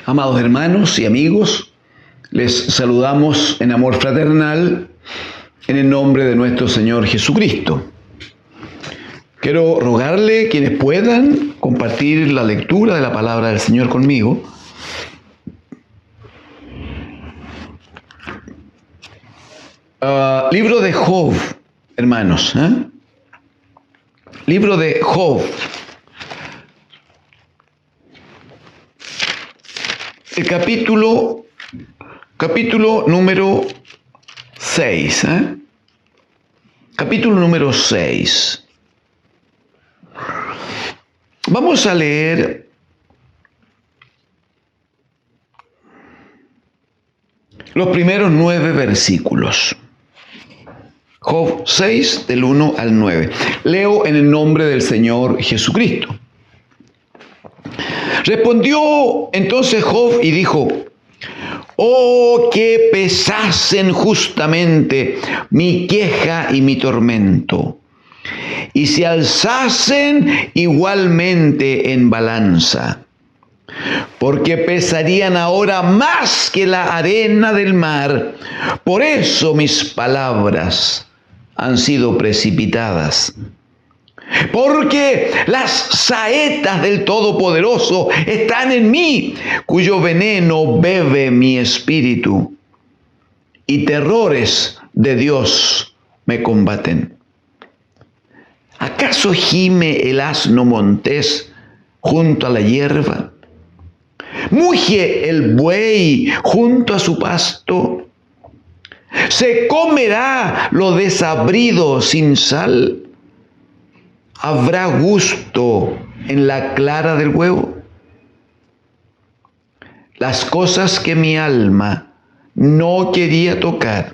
Amados hermanos y amigos, les saludamos en amor fraternal en el nombre de nuestro Señor Jesucristo. Quiero rogarle quienes puedan compartir la lectura de la palabra del Señor conmigo. Libro de Job, hermanos. Libro de Job. El capítulo número 6. Capítulo número 6. Vamos a leer los primeros 9 versículos. Job 6, del 1 al 9. Leo en el nombre del Señor Jesucristo. Respondió entonces Job y dijo: oh, que pesasen justamente mi queja y mi tormento, y se alzasen igualmente en balanza, porque pesarían ahora más que la arena del mar. Por eso mis palabras han sido precipitadas. Porque las saetas del Todopoderoso están en mí, cuyo veneno bebe mi espíritu, y terrores de Dios me combaten. ¿Acaso gime el asno montés junto a la hierba? ¿Muge el buey junto a su pasto? ¿Se comerá lo desabrido sin sal? ¿Habrá gusto en la clara del huevo? Las cosas que mi alma no quería tocar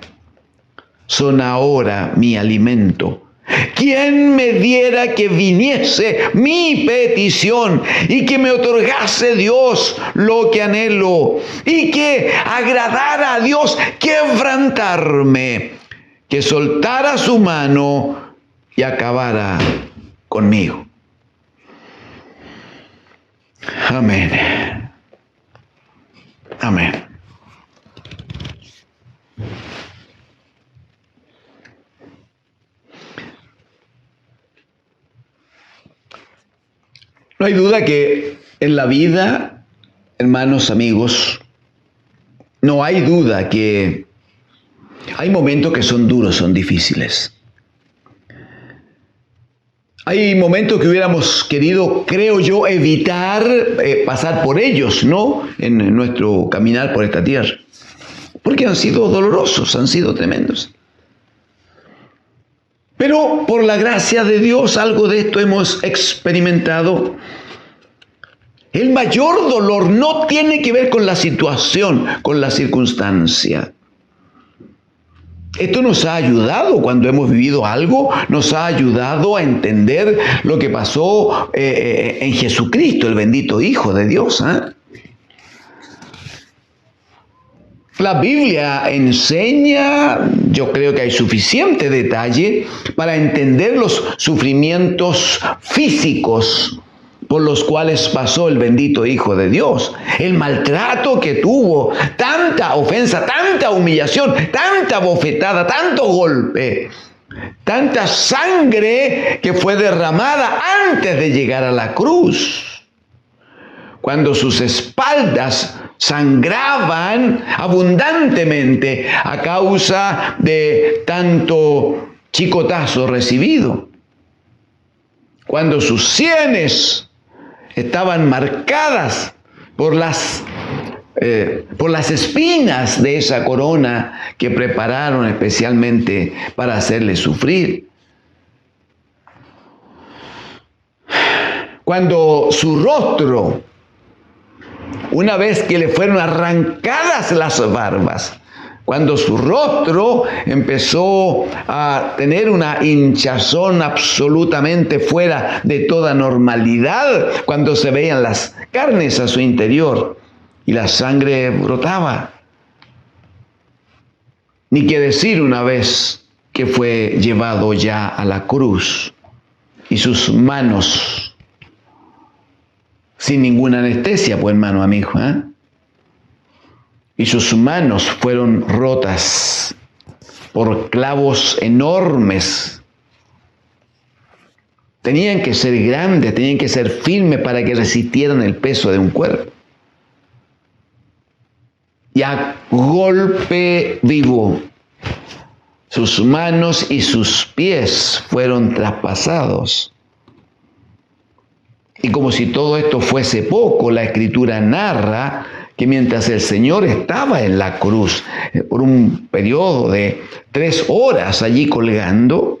son ahora mi alimento. ¿Quién me diera que viniese mi petición y que me otorgase Dios lo que anhelo, y que agradara a Dios quebrantarme, que soltara su mano y acabara conmigo? Amén. Amén. No hay duda que en la vida, hermanos, amigos, no hay duda que hay momentos que son duros, son difíciles. Hay momentos que hubiéramos querido, creo yo, evitar pasar por ellos, ¿no? En nuestro caminar por esta tierra. Porque han sido dolorosos, han sido tremendos. Pero por la gracia de Dios, algo de esto hemos experimentado. El mayor dolor no tiene que ver con la situación, con la circunstancia. Esto nos ha ayudado cuando hemos vivido algo, nos ha ayudado a entender lo que pasó en Jesucristo, el bendito Hijo de Dios. La Biblia enseña, yo creo que hay suficiente detalle para entender los sufrimientos físicos por los cuales pasó el bendito Hijo de Dios, el maltrato que tuvo, tanta ofensa, tanta humillación, tanta bofetada, tanto golpe, tanta sangre que fue derramada antes de llegar a la cruz, cuando sus espaldas sangraban abundantemente a causa de tanto chicotazo recibido, cuando sus sienes estaban marcadas por las espinas de esa corona que prepararon especialmente para hacerle sufrir. Cuando su rostro, una vez que le fueron arrancadas las barbas, cuando su rostro empezó a tener una hinchazón absolutamente fuera de toda normalidad, cuando se veían las carnes a su interior y la sangre brotaba. Ni qué decir una vez que fue llevado ya a la cruz y sus manos sin ninguna anestesia, pues hermano, amigo, y sus manos fueron rotas por clavos enormes. Tenían que ser grandes, tenían que ser firmes para que resistieran el peso de un cuerpo. Y a golpe vivo, sus manos y sus pies fueron traspasados. Y como si todo esto fuese poco, la Escritura narra que mientras el Señor estaba en la cruz, por un periodo de 3 horas allí colgando,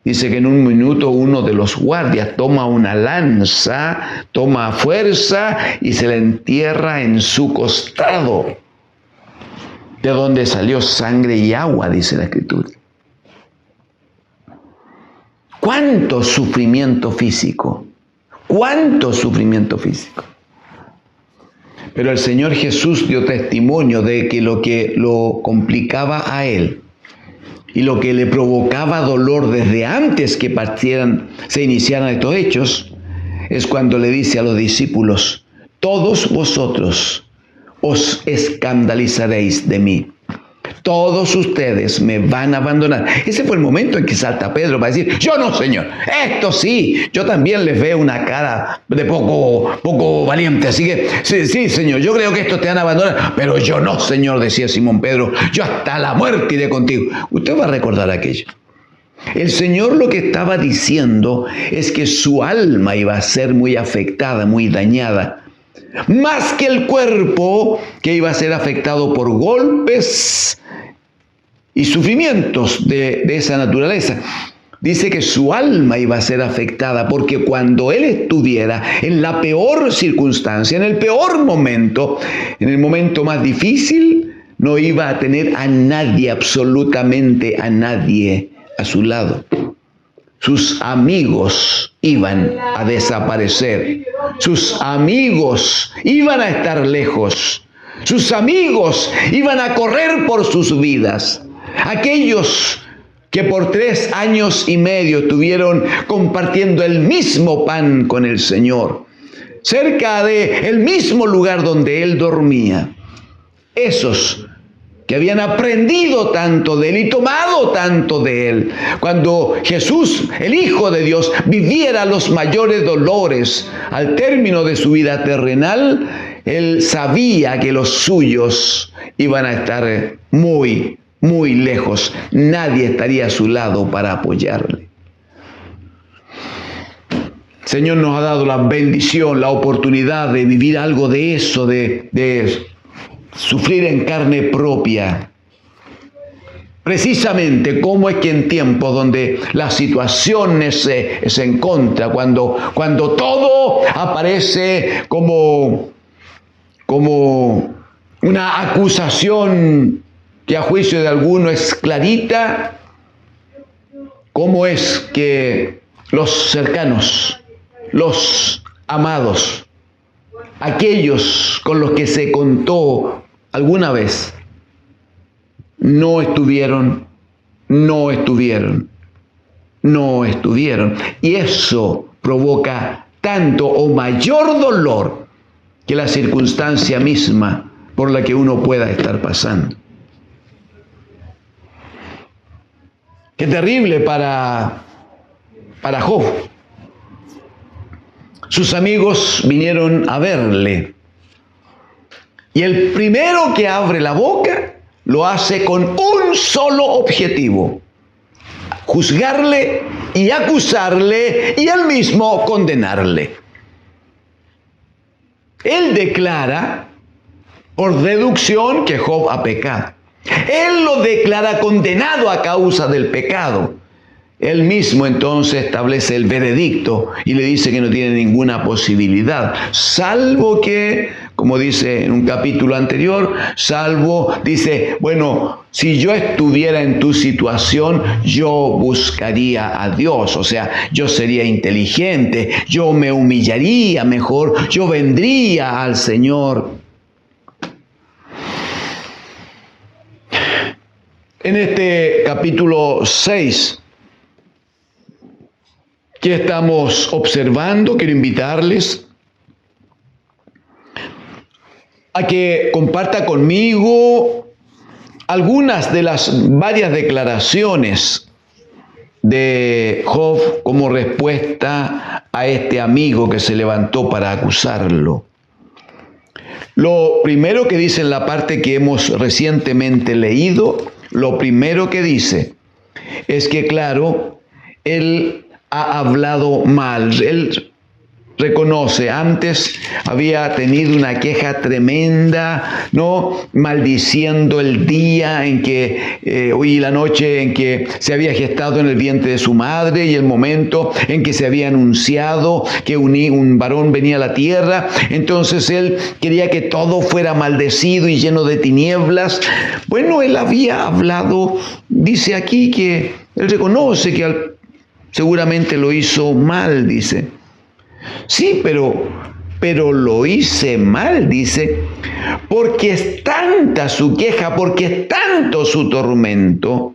dice que en un minuto uno de los guardias toma una lanza, toma fuerza y se la entierra en su costado, de donde salió sangre y agua, dice la Escritura. ¿Cuánto sufrimiento físico? ¿Cuánto sufrimiento físico? Pero el Señor Jesús dio testimonio de que lo complicaba a Él y lo que le provocaba dolor desde antes que se iniciaran estos hechos, es cuando le dice a los discípulos: todos vosotros os escandalizaréis de mí. Todos ustedes me van a abandonar. Ese fue el momento en que salta Pedro para decir: yo no, Señor. Esto sí, yo también les veo una cara de poco valiente. Así que, sí, Señor, yo creo que estos te van a abandonar. Pero yo no, Señor, decía Simón Pedro. Yo hasta la muerte iré contigo. Usted va a recordar aquello. El Señor lo que estaba diciendo es que su alma iba a ser muy afectada, muy dañada. Más que el cuerpo, que iba a ser afectado por golpes y sufrimientos de esa naturaleza. Dice que su alma iba a ser afectada, porque cuando Él estuviera en la peor circunstancia, en el peor momento, en el momento más difícil, no iba a tener a nadie, absolutamente a nadie a su lado. Sus amigos iban a desaparecer. Sus amigos iban a estar lejos. Sus amigos iban a correr por sus vidas. Aquellos que por 3 años y medio estuvieron compartiendo el mismo pan con el Señor, cerca del mismo lugar donde Él dormía. Esos que habían aprendido tanto de Él y tomado tanto de Él. Cuando Jesús, el Hijo de Dios, viviera los mayores dolores al término de su vida terrenal, Él sabía que los suyos iban a estar muy, muy lejos. Nadie estaría a su lado para apoyarle. El Señor nos ha dado la bendición, la oportunidad de vivir algo de eso, de sufrir en carne propia. Precisamente cómo es que en tiempos donde la situación es en contra, cuando todo aparece como una acusación que a juicio de alguno es clarita, cómo es que los cercanos, los amados, aquellos con los que se contó alguna vez, no estuvieron. Y eso provoca tanto o mayor dolor que la circunstancia misma por la que uno pueda estar pasando. Qué terrible para Job. Sus amigos vinieron a verle. Y el primero que abre la boca lo hace con un solo objetivo: juzgarle y acusarle y él mismo condenarle. Él declara por deducción que Job ha pecado. Él lo declara condenado a causa del pecado. Él mismo entonces establece el veredicto y le dice que no tiene ninguna posibilidad, salvo que, como dice en un capítulo anterior, dice, bueno, si yo estuviera en tu situación, yo buscaría a Dios, o sea, yo sería inteligente, yo me humillaría mejor, yo vendría al Señor. En este capítulo 6, que estamos observando, quiero invitarles a que comparta conmigo algunas de las varias declaraciones de Job como respuesta a este amigo que se levantó para acusarlo. Lo primero que dice en la parte que hemos recientemente leído, lo primero que dice es que, claro, él ha hablado mal. Él reconoce, antes había tenido una queja tremenda, ¿no? Maldiciendo el día en que, y la noche en que se había gestado en el vientre de su madre y el momento en que se había anunciado que un varón venía a la tierra. Entonces él quería que todo fuera maldecido y lleno de tinieblas. Bueno, él había hablado, dice aquí que él reconoce que seguramente lo hizo mal, dice. Sí, pero lo hice mal, dice, porque es tanta su queja, porque es tanto su tormento,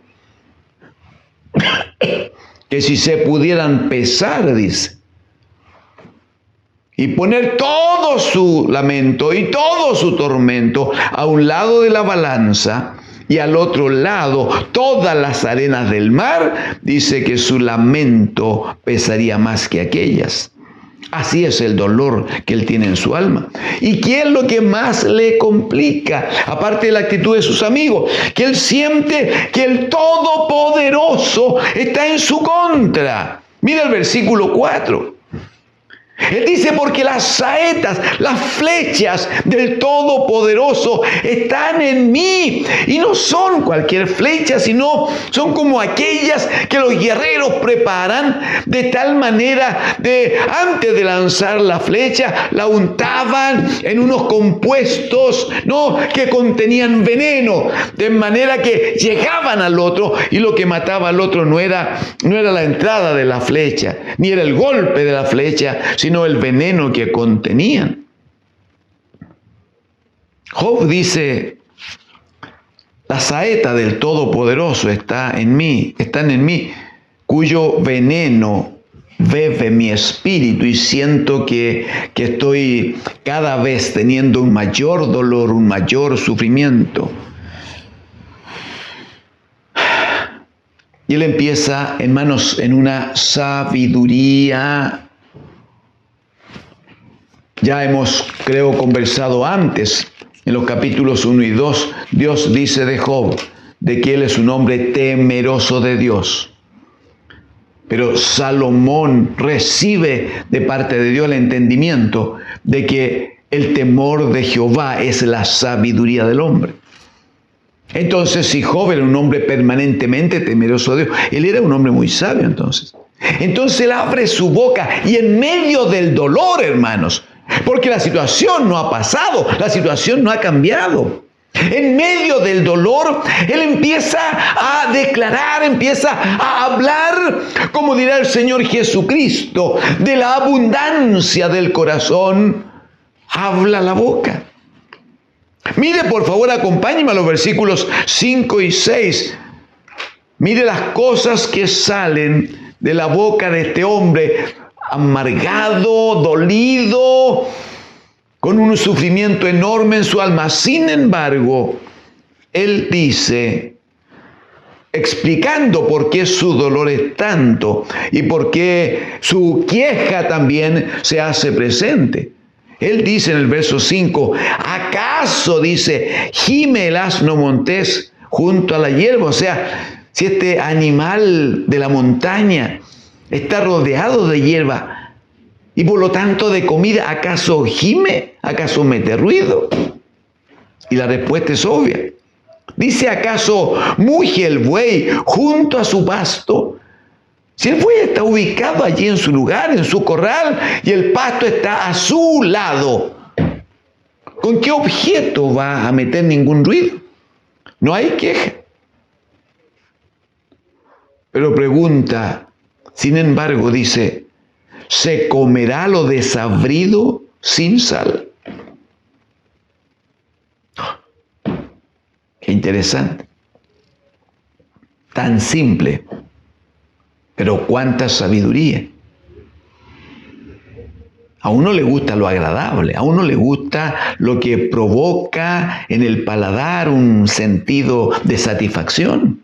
que si se pudieran pesar, dice, y poner todo su lamento y todo su tormento a un lado de la balanza y al otro lado todas las arenas del mar, dice que su lamento pesaría más que aquellas. Así es el dolor que él tiene en su alma. ¿Y qué es lo que más le complica? Aparte de la actitud de sus amigos, que él siente que el Todopoderoso está en su contra. Mira el versículo 4. Él dice, porque las saetas, las flechas del Todopoderoso están en mí. Y no son cualquier flecha, sino son como aquellas que los guerreros preparan de tal manera de, antes de lanzar la flecha, la untaban en unos compuestos, ¿no?, que contenían veneno, de manera que llegaban al otro y lo que mataba al otro no era la entrada de la flecha, ni era el golpe de la flecha, sino el veneno que contenían. Job dice, la saeta del Todopoderoso están en mí, cuyo veneno bebe mi espíritu y siento que estoy cada vez teniendo un mayor dolor, un mayor sufrimiento. Y él empieza, hermanos, en una sabiduría. Ya hemos, creo, conversado antes, en los capítulos 1 y 2, Dios dice de Job, de que él es un hombre temeroso de Dios. Pero Salomón recibe de parte de Dios el entendimiento de que el temor de Jehová es la sabiduría del hombre. Entonces, si Job era un hombre permanentemente temeroso de Dios, él era un hombre muy sabio entonces. Entonces él abre su boca y en medio del dolor, hermanos, porque la situación no ha pasado, la situación no ha cambiado. En medio del dolor, él empieza a declarar, empieza a hablar, como dirá el Señor Jesucristo, de la abundancia del corazón, habla la boca. Mire, por favor, acompáñeme a los versículos 5 y 6. Mire las cosas que salen de la boca de este hombre amargado, dolido, con un sufrimiento enorme en su alma. Sin embargo, él dice, explicando por qué su dolor es tanto y por qué su queja también se hace presente. Él dice en el verso 5, ¿acaso, dice, gime el asno montés junto a la hierba? O sea, si este animal de la montaña está rodeado de hierba y por lo tanto de comida, ¿acaso gime? ¿Acaso mete ruido? Y la respuesta es obvia. Dice, ¿acaso muge el buey junto a su pasto? Si el buey está ubicado allí en su lugar, en su corral, y el pasto está a su lado, ¿con qué objeto va a meter ningún ruido? No hay queja. Pero pregunta, sin embargo, dice, ¿se comerá lo desabrido sin sal? Qué interesante. Tan simple, pero cuánta sabiduría. A uno le gusta lo agradable, a uno le gusta lo que provoca en el paladar un sentido de satisfacción.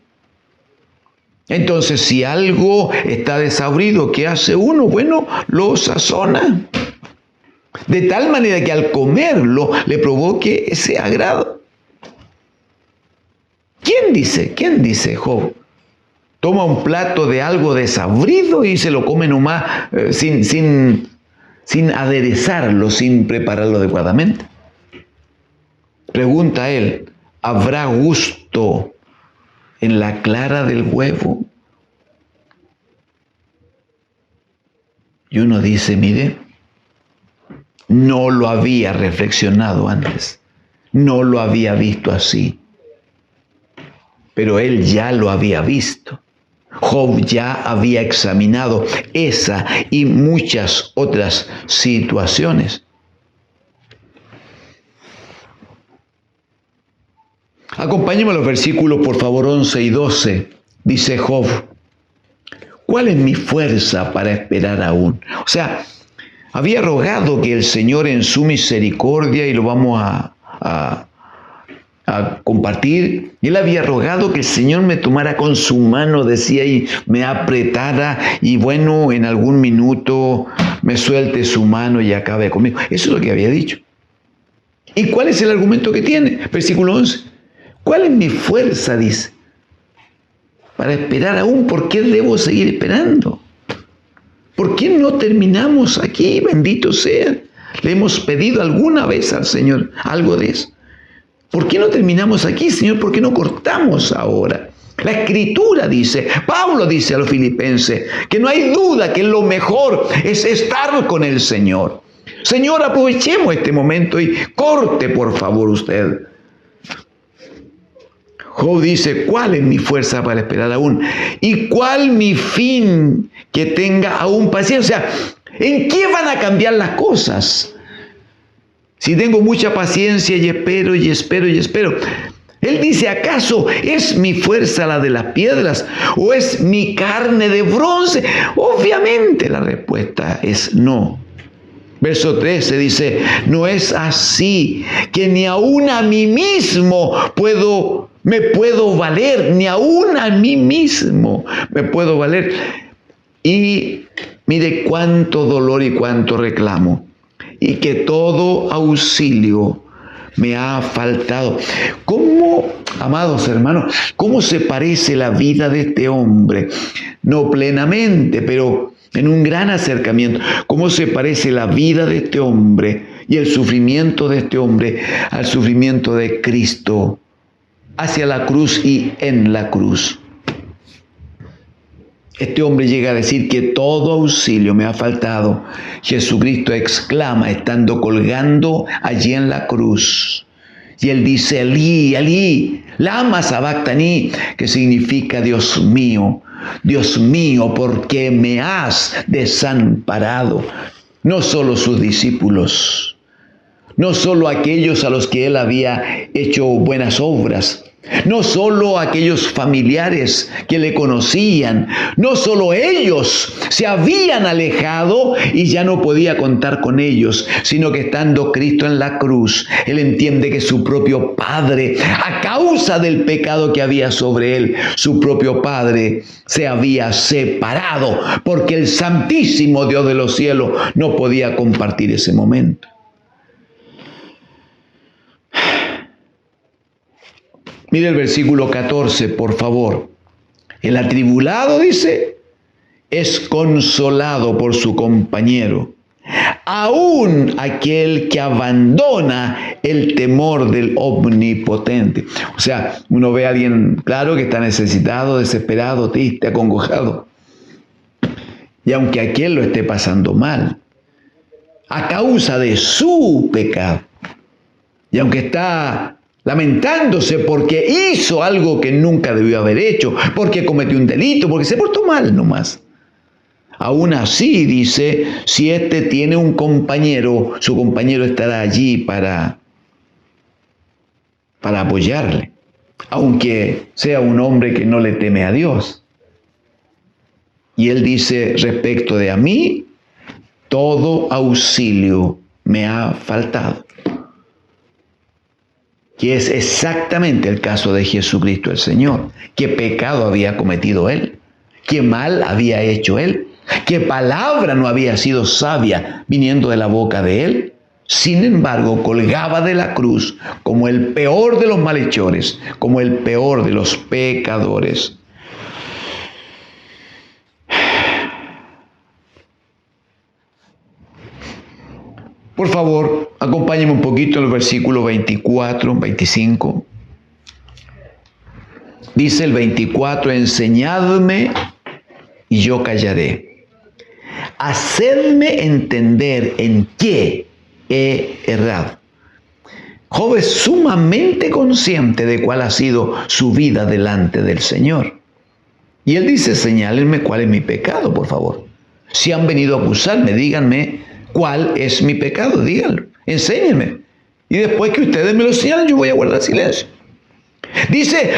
Entonces, si algo está desabrido, ¿qué hace uno? Bueno, lo sazona. De tal manera que al comerlo le provoque ese agrado. ¿Quién dice Job? Toma un plato de algo desabrido y se lo come nomás sin aderezarlo, sin prepararlo adecuadamente. Pregunta él, ¿habrá gusto en la clara del huevo? Y uno dice, mire, no lo había reflexionado antes, no lo había visto así, pero él ya lo había visto. Job ya había examinado esa y muchas otras situaciones. Acompáñenme a los versículos, por favor, 11 y 12. Dice Job, ¿cuál es mi fuerza para esperar aún? O sea, había rogado que el Señor en su misericordia, y lo vamos a compartir, él había rogado que el Señor me tomara con su mano, decía, y me apretara, y bueno, en algún minuto me suelte su mano y acabe conmigo. Eso es lo que había dicho. ¿Y cuál es el argumento que tiene? Versículo 11. ¿Cuál es mi fuerza? Dice. Para esperar aún. ¿Por qué debo seguir esperando? ¿Por qué no terminamos aquí? Bendito sea. Le hemos pedido alguna vez al Señor algo de eso. ¿Por qué no terminamos aquí, Señor? ¿Por qué no cortamos ahora? La Escritura dice, Pablo dice a los filipenses, que no hay duda que lo mejor es estar con el Señor. Señor, aprovechemos este momento y corte, por favor, usted. Job dice, ¿cuál es mi fuerza para esperar aún? ¿Y cuál mi fin que tenga aún paciencia? O sea, ¿en qué van a cambiar las cosas? Si tengo mucha paciencia y espero y espero y espero. Él dice, ¿acaso es mi fuerza la de las piedras o es mi carne de bronce? Obviamente la respuesta es no. Verso 13 dice, no es así, que ni aún a mí mismo me puedo valer, ni aún a mí mismo me puedo valer. Y mire cuánto dolor y cuánto reclamo. Y que todo auxilio me ha faltado. ¿Cómo, amados hermanos, cómo se parece la vida de este hombre? No plenamente, pero en un gran acercamiento. ¿Cómo se parece la vida de este hombre y el sufrimiento de este hombre al sufrimiento de Cristo hacia la cruz y en la cruz? Este hombre llega a decir que todo auxilio me ha faltado. Jesucristo exclama estando colgando allí en la cruz. Y él dice, Elí, Elí, lama sabactani, que significa Dios mío, ¿por qué me has desamparado? No solo sus discípulos, no solo aquellos a los que él había hecho buenas obras, no solo aquellos familiares que le conocían, no solo ellos se habían alejado y ya no podía contar con ellos, sino que estando Cristo en la cruz, él entiende que su propio Padre, a causa del pecado que había sobre él, su propio Padre se había separado, porque el Santísimo Dios de los cielos no podía compartir ese momento. Mire el versículo 14, por favor. El atribulado, dice, es consolado por su compañero. Aún aquel que abandona el temor del omnipotente. O sea, uno ve a alguien, claro, que está necesitado, desesperado, triste, acongojado. Y aunque aquel lo esté pasando mal, a causa de su pecado, y aunque está lamentándose porque hizo algo que nunca debió haber hecho, porque cometió un delito, porque se portó mal nomás. Aún así, dice, si éste tiene un compañero, su compañero estará allí para apoyarle, aunque sea un hombre que no le teme a Dios. Y él dice, respecto de a mí, todo auxilio me ha faltado. Que es exactamente el caso de Jesucristo el Señor. ¿Qué pecado había cometido Él? ¿Qué mal había hecho Él? ¿Qué palabra no había sido sabia viniendo de la boca de Él? Sin embargo, colgaba de la cruz como el peor de los malhechores, como el peor de los pecadores. Por favor, acompáñenme un poquito en el versículo 24, 25. Dice el 24, enseñadme y yo callaré. Hacedme entender en qué he errado. Job es sumamente consciente de cuál ha sido su vida delante del Señor. Y él dice, señálenme cuál es mi pecado, por favor. Si han venido a acusarme, díganme cuál es mi pecado, díganlo, enséñenme. Y después que ustedes me lo señalen, yo voy a guardar silencio. Dice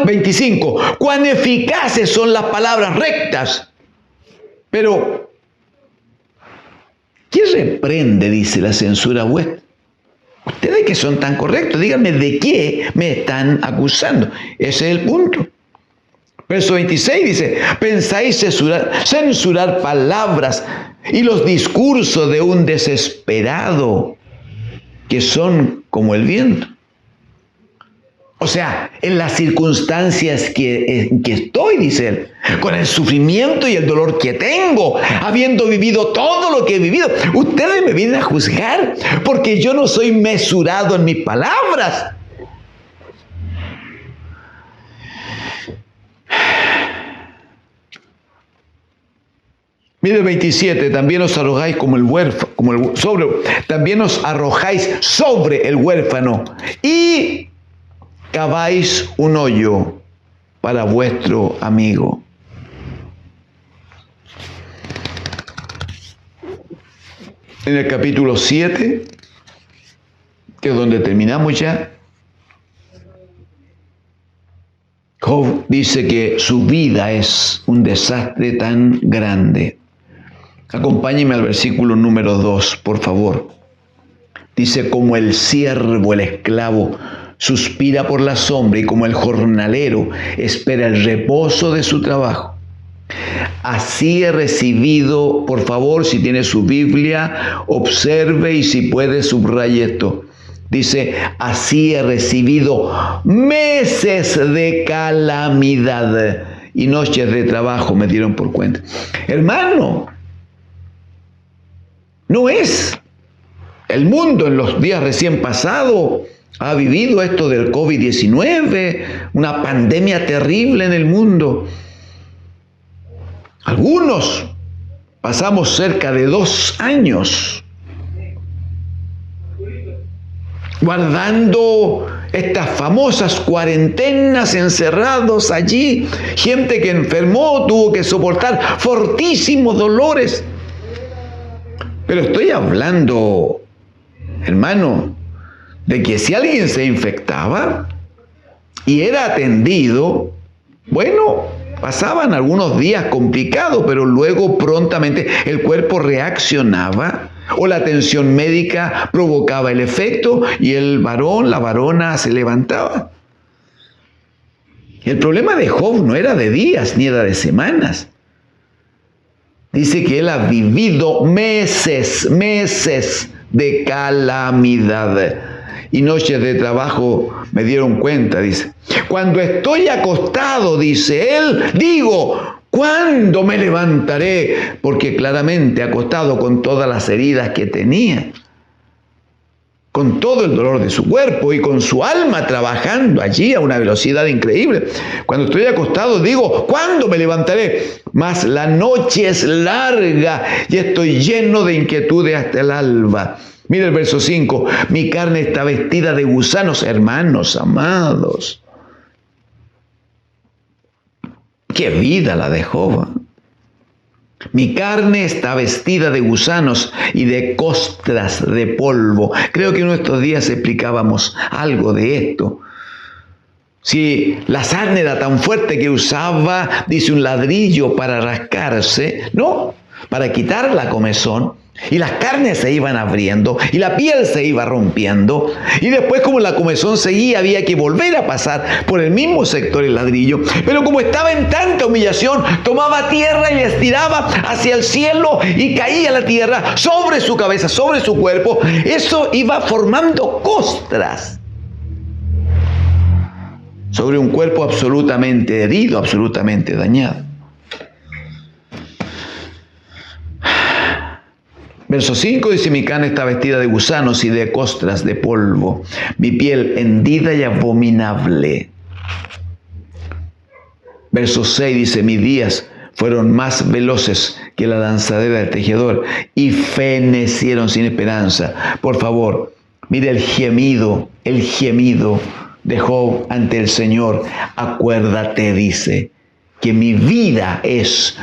25, cuán eficaces son las palabras rectas. Pero, ¿quién reprende, dice la censura vuestra? Ustedes que son tan correctos, díganme de qué me están acusando. Ese es el punto. Verso 26 dice, pensáis censurar palabras y los discursos de un desesperado que son como el viento. O sea, en las circunstancias en que estoy, dice él, con el sufrimiento y el dolor que tengo, habiendo vivido todo lo que he vivido, ustedes me vienen a juzgar porque yo no soy mesurado en mis palabras. Mire el 27, también os arrojáis también os arrojáis sobre el huérfano y caváis un hoyo para vuestro amigo. En el capítulo 7, que es donde terminamos ya, Job dice que su vida es un desastre tan grande. Acompáñenme al versículo número 2, por favor. Dice, como el siervo, el esclavo, suspira por la sombra y como el jornalero espera el reposo de su trabajo. Así he recibido, por favor, si tiene su Biblia, observe y si puede subraye esto. Dice, así he recibido meses de calamidad y noches de trabajo me dieron por cuenta. Hermano, no es el mundo en los días recién pasados ha vivido esto del COVID-19, una pandemia terrible en el mundo. Algunos pasamos cerca de 2 años guardando estas famosas cuarentenas, encerrados allí, gente que enfermó, tuvo que soportar fortísimos dolores. Pero estoy hablando, hermano, de que si alguien se infectaba y era atendido, bueno, pasaban algunos días complicados, pero luego prontamente el cuerpo reaccionaba o la atención médica provocaba el efecto y el varón, la varona se levantaba. El problema de Job no era de días ni era de semanas. Dice que él ha vivido meses de calamidad y noches de trabajo me dieron cuenta, dice. Cuando estoy acostado, dice él, digo, ¿cuándo me levantaré? Porque claramente acostado con todas las heridas que tenía, con todo el dolor de su cuerpo y con su alma trabajando allí a una velocidad increíble. Cuando estoy acostado digo, ¿cuándo me levantaré? Mas la noche es larga y estoy lleno de inquietudes hasta el alba. Mira el verso 5, mi carne está vestida de gusanos, hermanos amados. ¡Qué vida la de Job! Mi carne está vestida de gusanos y de costras de polvo. Creo que en nuestros días explicábamos algo de esto. Si la sarna era tan fuerte que usaba, dice, un ladrillo para rascarse, no, para quitar la comezón, Y las carnes se iban abriendo y la piel se iba rompiendo. Y después, como la comezón seguía, había que volver a pasar por el mismo sector el ladrillo. Pero como estaba en tanta humillación, tomaba tierra y estiraba hacia el cielo y caía la tierra sobre su cabeza, sobre su cuerpo. Eso iba formando costras sobre un cuerpo absolutamente herido, absolutamente dañado. Verso 5 dice: mi carne está vestida de gusanos y de costras de polvo, mi piel hendida y abominable. Verso 6 dice: mis días fueron más veloces que la lanzadera del tejedor y fenecieron sin esperanza. Por favor, mire el gemido de Job ante el Señor. Acuérdate, dice, que mi vida es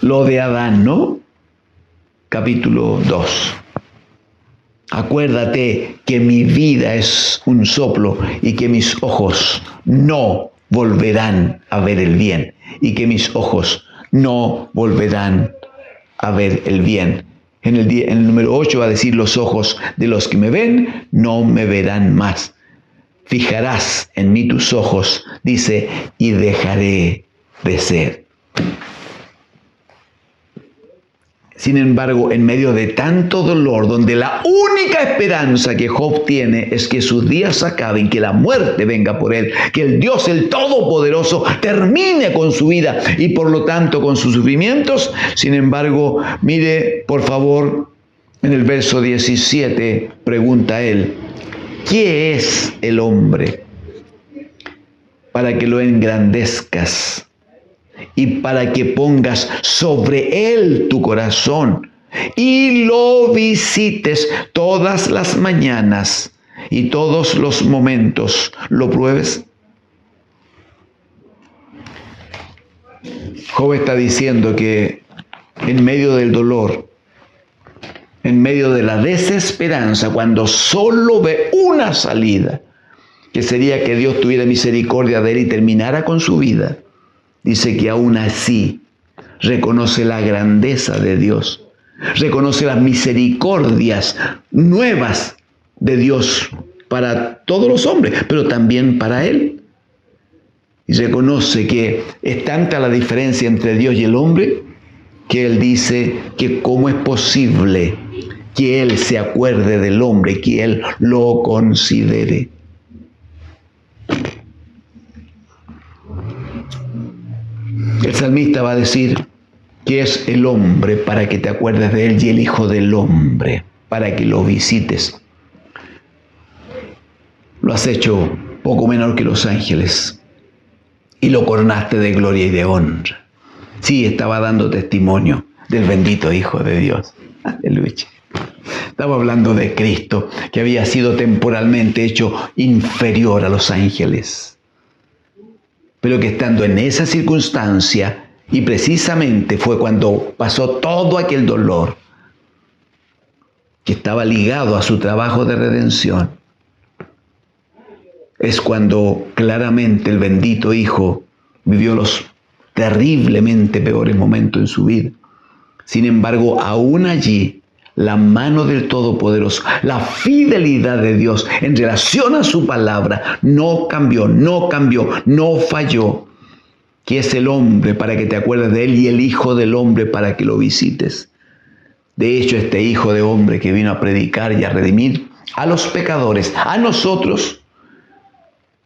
lo de Adán, ¿no? Capítulo 2. Acuérdate que mi vida es un soplo y que mis ojos no volverán a ver el bien. Y que mis ojos no volverán a ver el bien. En el número 8 va a decir: los ojos de los que me ven no me verán más. Fijarás en mí tus ojos, dice, y dejaré de ser. Sin embargo, en medio de tanto dolor, donde la única esperanza que Job tiene es que sus días acaben, que la muerte venga por él, que el Dios, el Todopoderoso, termine con su vida y por lo tanto con sus sufrimientos. Sin embargo, mire, por favor, en el verso 17 pregunta él: ¿qué es el hombre para que lo engrandezcas y para que pongas sobre él tu corazón y lo visites todas las mañanas y todos los momentos lo pruebes? Job está diciendo que en medio del dolor, en medio de la desesperanza, cuando solo ve una salida, que sería que Dios tuviera misericordia de él y terminara con su vida, dice que aún así reconoce la grandeza de Dios, reconoce las misericordias nuevas de Dios para todos los hombres, pero también para él. Y reconoce que es tanta la diferencia entre Dios y el hombre, que él dice que cómo es posible que él se acuerde del hombre, que él lo considere. El salmista va a decir que es el hombre para que te acuerdes de él y el hijo del hombre para que lo visites. Lo has hecho poco menor que los ángeles y lo coronaste de gloria y de honra. Sí, estaba dando testimonio del bendito Hijo de Dios. Aleluya. Estaba hablando de Cristo, que había sido temporalmente hecho inferior a los ángeles, pero que estando en esa circunstancia, y precisamente fue cuando pasó todo aquel dolor que estaba ligado a su trabajo de redención, es cuando claramente el bendito Hijo vivió los terriblemente peores momentos en su vida. Sin embargo, aún allí, la mano del Todopoderoso, la fidelidad de Dios en relación a su palabra, no cambió, no falló. Que es el hombre para que te acuerdes de él y el Hijo del hombre para que lo visites. De hecho, este Hijo de hombre que vino a predicar y a redimir a los pecadores, a nosotros,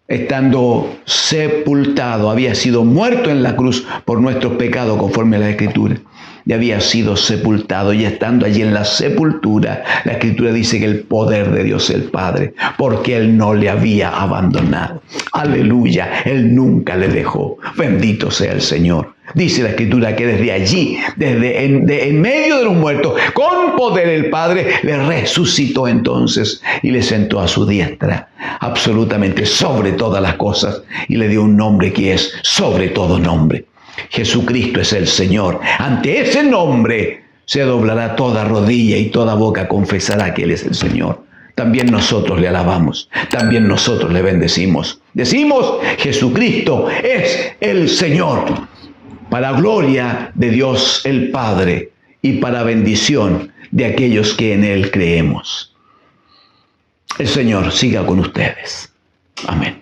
estando sepultado, había sido muerto en la cruz por nuestros pecados conforme a la Escritura. Y había sido sepultado, y estando allí en la sepultura, la Escritura dice que el poder de Dios el Padre, porque Él no le había abandonado. Aleluya, Él nunca le dejó. Bendito sea el Señor. Dice la Escritura que desde allí, en medio de los muertos, con poder el Padre le resucitó entonces y le sentó a su diestra, absolutamente sobre todas las cosas, y le dio un nombre que es sobre todo nombre. Jesucristo es el Señor. Ante ese nombre se doblará toda rodilla y toda boca confesará que Él es el Señor. También nosotros le alabamos, también nosotros le bendecimos. Decimos: Jesucristo es el Señor. para gloria de Dios el Padre y para bendición de aquellos que en Él creemos. El Señor siga con ustedes. Amén.